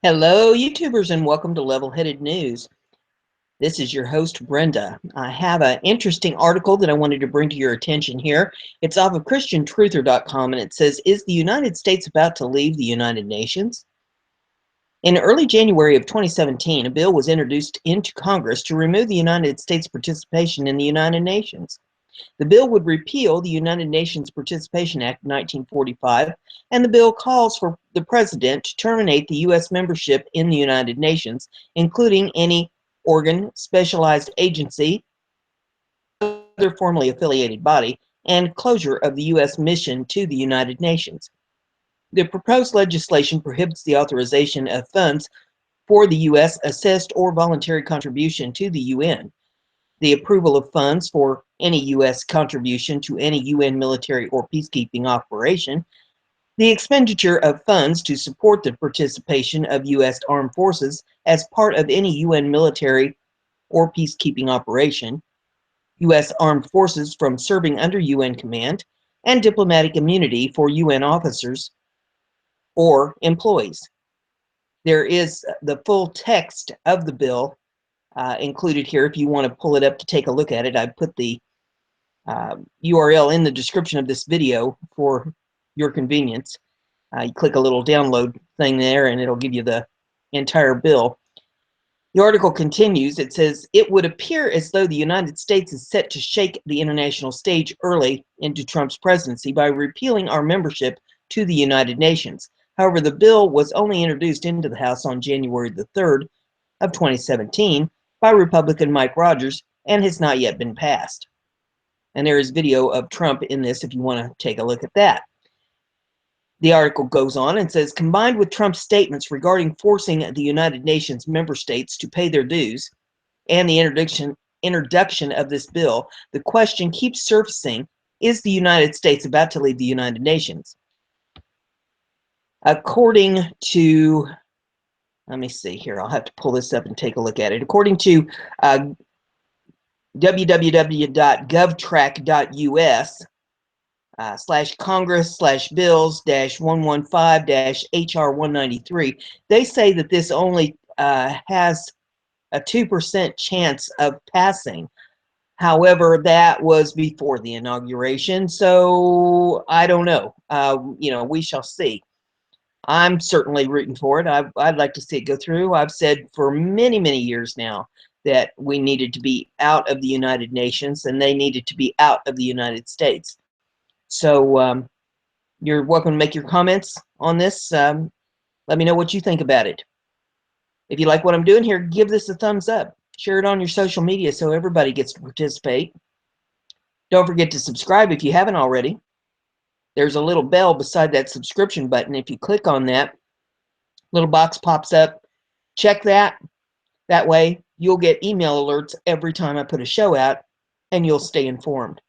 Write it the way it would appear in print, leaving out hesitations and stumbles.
Hello, YouTubers, and welcome to Level-Headed News. This is your host, Brenda. I have an interesting article that I wanted to bring to your attention here. It's off of ChristianTruther.com, and it says, "Is the United States about to leave the United Nations?" In early January of 2017, a bill was introduced into Congress to remove the United States' participation in the United Nations. The bill would repeal the United Nations Participation Act of 1945, and the bill calls for the President to terminate the U.S. membership in the United Nations, including any organ, specialized agency, other formally affiliated body, and closure of the U.S. mission to the United Nations. The proposed legislation prohibits the authorization of funds for the U.S. assessed or voluntary contribution to the UN, the approval of funds for any U.S. contribution to any UN military or peacekeeping operation, the expenditure of funds to support the participation of U.S. armed forces as part of any UN military or peacekeeping operation, U.S. armed forces from serving under UN command, and diplomatic immunity for UN officers or employees. There is the full text of the bill included here if you want to pull it up to take a look at it. I put the URL in the description of this video for your convenience. You click a little download thing there and it'll give you the entire bill. The article continues. It says, "It would appear as though the United States is set to shake the international stage early into Trump's presidency by repealing our membership to the United Nations. However, the bill was only introduced into the House on January the 3rd of 2017 by Republican Mike Rogers and has not yet been passed." And there is video of Trump in this if you want to take a look at that. The article goes on and says, "Combined with Trump's statements regarding forcing the United Nations member states to pay their dues and the introduction of this bill, the question keeps surfacing, is the United States about to leave the United Nations?" According to, let me see here, I'll have to pull this up and take a look at it. According to www.govtrack.us /Congress/bills-115-HR193, they say that this only has a 2% chance of passing. However, that was before the inauguration, so I don't know. We shall see. I'm certainly rooting for it. I'd like to see it go through. I've said for many, many years now that we needed to be out of the United Nations and they needed to be out of the United States. So you're welcome to make your comments on this. Let me know what you think about it. If you like what I'm doing here, give this a thumbs up. Share it on your social media so everybody gets to participate. Don't forget to subscribe if you haven't already. There's a little bell beside that subscription button. If you click on that, little box pops up. Check that. That way you'll get email alerts every time I put a show out and you'll stay informed.